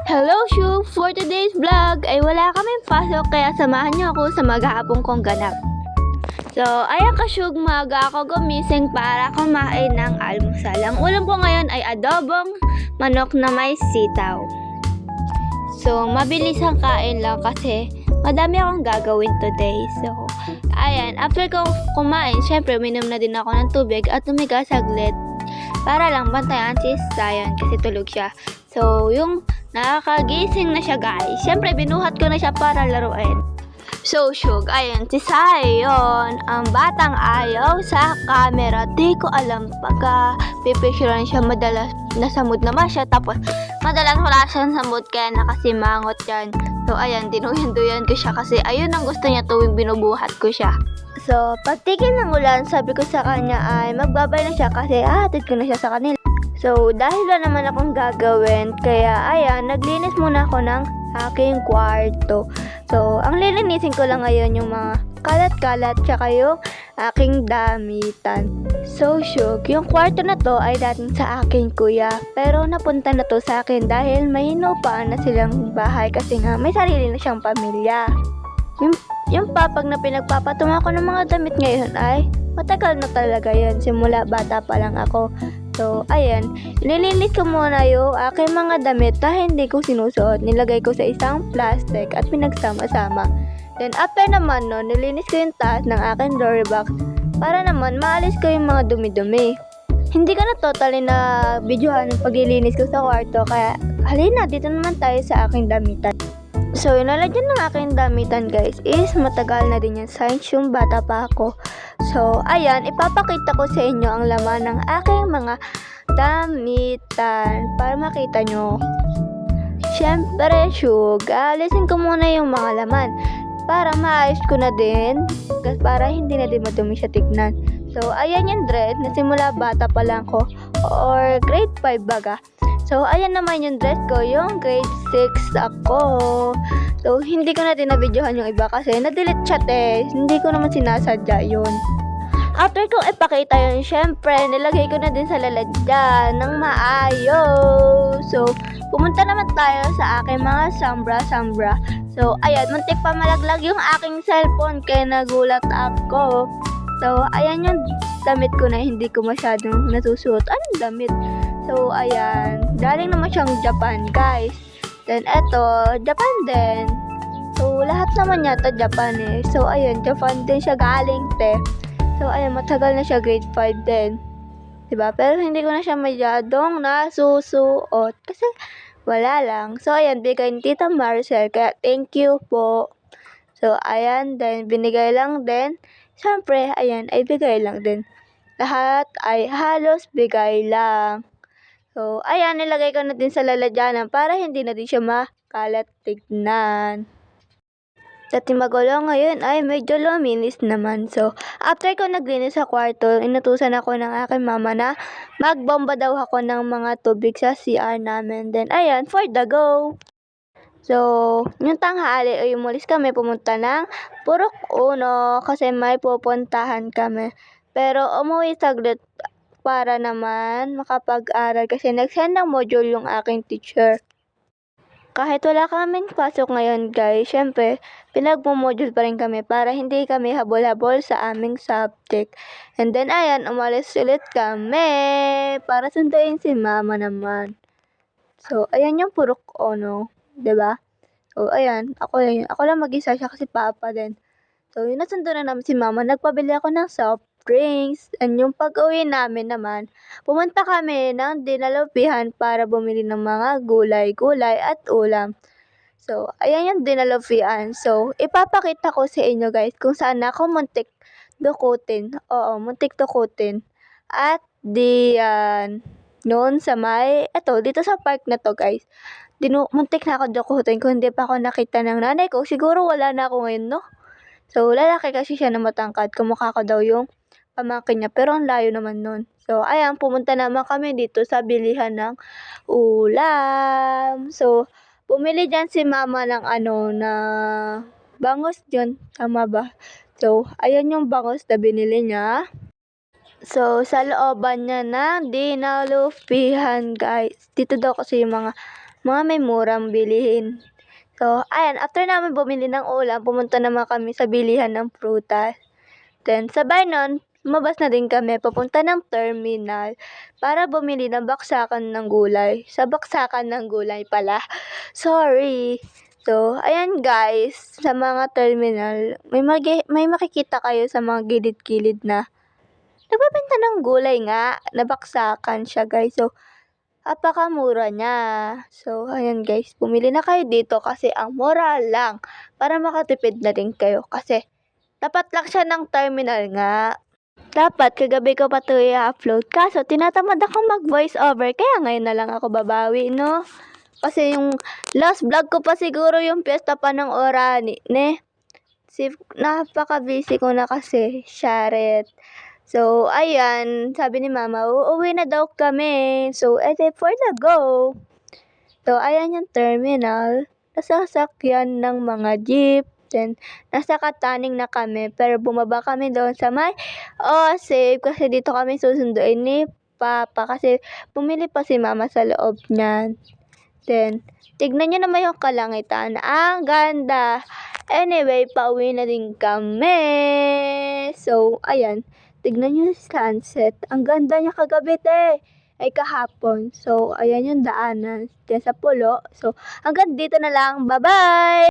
Hello, Shug! For today's vlog ay wala kaming pasok kaya samahan niyo ako sa maghapon kong ganap. So, ayan ka, Shug, maaga ako gumising para kumain ng almusal. Ang ulam ko ngayon ay adobong manok na may sitaw. So, mabilis ang kain lang kasi madami akong gagawin today. So, ayan, after ko kumain, syempre minom na din ako ng tubig at tumiga saglit para lang bantayan si Zion kasi tulog siya. So, yung nakakagising na siya, guys. Syempre, binuhat ko na siya para laruin. So, Shug, ayun, si Zion, ang batang ayaw sa camera. Di ko alam, pagka pipicturean siya, madalas nasa mood naman siya. Tapos, madalas wala siyang sa mood, kaya nakasimangot yan. So, ayan, dinuyan-duyan ko siya kasi ayun ang gusto niya tuwing binubuhat ko siya. So, pagtigil ng ulan, sabi ko sa kanya ay magbabay na siya kasi hatid ko na siya sa kanila. So, dahil wala naman akong gagawin, kaya ayan, naglinis muna ako ng aking kwarto. So, ang lilinisin ko lang ngayon yung mga kalat-kalat tsaka yung aking damitan. So, Shug, yung kwarto na to ay dating sa aking kuya. Pero napunta na to sa akin dahil may inupaan na silang bahay kasi nga may sarili na siyang pamilya. Yung papag na pinagpapatuma ko ng mga damit ngayon ay matagal na talaga yan. Simula bata pa lang ako. So, ayan, nilinis ko muna yung aking mga damit na hindi ko sinusuot. Nilagay ko sa isang plastic at pinagsama-sama. Then, after naman no, nilinis ko yung taas ng aking door box para naman maalis ko yung mga dumi-dumi. Hindi ko na totally na videohan yung paglilinis ko sa kwarto, kaya halina, dito naman tayo sa aking damitan. So, yung lalagyan ng aking damitan, guys, is matagal na din yan since yung bata pa ako. So, ayan, ipapakita ko sa inyo ang laman ng aking mga damitan para makita nyo. Siyempre, Shug, alisin ko muna yung mga laman para maayos ko na din, para hindi na din madumi siya tignan. So, ayan yung dress na simula bata pa lang ko, or grade 5 baga. So, ayan naman yung dress ko, yung grade 6 ako. So, hindi ko na din na-videohan yung iba kasi na-delete chat eh. Hindi ko naman sinasadya yun. After kong ipakita yun, syempre, nilagay ko na din sa lalagyan ng maayos. So, pumunta naman tayo sa aking mga sambra. So, ayan, muntik pa malaglag yung aking cellphone kaya nagulat ako. So, ayan yung damit ko na hindi ko masyadong nasusuot. Anong damit? So, ayan. Galing naman siyang Japan, guys. Then, eto, Japan din. So, lahat naman yata Japan eh. So, ayan, Japan din siya galing, te. So, ayan, matagal na siya, grade 5 din. Diba? Pero hindi ko na siya masyadong nasusuot. Kasi, wala lang. So, ayan, bigay ni Tita Marcel. Kaya, thank you po. So, ayan, then, binigay lang din. Siyempre, ayan, ay bigay lang din. Lahat ay halos bigay lang. So, ayan, nilagay ko na din sa lalagyanan para hindi na din siya makalat tignan. Sa timagulo ngayon ay medyo luminis naman. So, after ko naglinis sa kwarto, inutusan ako ng aking mama na magbomba daw ako ng mga tubig sa CR namin. Then, ayan, for the go! So, yung tanghali ay umulis kami, pumunta ng Purok Uno kasi may pupuntahan kami. Pero umuwi saglit para naman makapag-aral kasi nag-send ng module yung aking teacher. Kahit wala kaming pasok ngayon, guys, syempre, pinagmo-module pa rin kami para hindi kami habol-habol sa aming subject. And then, ayan, umalis ulit kami para sunduin si mama naman. So, ayan yung Purok Uno, 'di ba? So, ayan, ako lang mag-isa, siya kasi papa din. So, yun, nasundo na namin si mama, nagpabili ako ng soft drinks. And yung pag-uwi namin naman, pumunta kami ng dinalupihan para bumili ng mga gulay-gulay at ulam. So, ayan yung dinalupihan. So, ipapakita ko sa inyo, guys, kung saan ako muntik dukutin. Oo, muntik dukutin. At diyan, noon sa dito sa park na to, guys. Muntik na ako dukutin kung hindi pa ako nakita ng nanay ko. Siguro wala na ako ngayon, no? So, lalaki kasi siya na matangkad. Kamukha ko daw yung pamangkin niya. Pero ang layo naman nun. So, ayan, pumunta naman kami dito sa bilihan ng ulam. So, bumili dyan si mama ng na bangos dyan. Tama ba? So, ayan yung bangos na binili niya. So, sa looban niya na dinalupihan, guys. Dito daw kasi yung mga mga may murang bilihin. So, ayan, after namin bumili ng ulam, pumunta naman kami sa bilihan ng prutas. Then, sabay nun, lumabas na din kami papunta ng terminal para bumili ng baksakan ng gulay. Sa baksakan ng gulay pala. Sorry. So, ayan guys, sa mga terminal, may makikita kayo sa mga gilid-gilid na nagbebenta ng gulay nga, nabaksakan siya guys. So, napakamura niya. So, ayan guys, bumili na kayo dito kasi ang mura lang para makatipid na din kayo. Kasi, dapat lang siya ng terminal nga. Dapat kagabi ko pa ito i-upload. Kaso, tinatamad ako mag-voice over. Kaya ngayon na lang ako babawi, no? Kasi yung last vlog ko pa siguro yung piyesta pa ng Orani, ne? Napaka-busy ko na kasi, Sharet. So, ayan, sabi ni Mama, uuwi na daw kami. So, for the go. So, ayan yung terminal. Nasasakyan ng mga jeep. Then, nasa Kataning na kami. Pero bumaba kami doon sa may safe. Kasi dito kami susunduin ni Papa. Kasi bumili pa si Mama sa loob niyan. Then, tignan nyo naman yung kalangitan. Ang ganda. Anyway, pauwi na din kami. So, ayan. Tignan nyo yung sunset. Ang ganda niya kagabi, te. Ay, kahapon. So, ayan yung daanan. Diyan sa pulo. So, hanggang dito na lang. Bye-bye!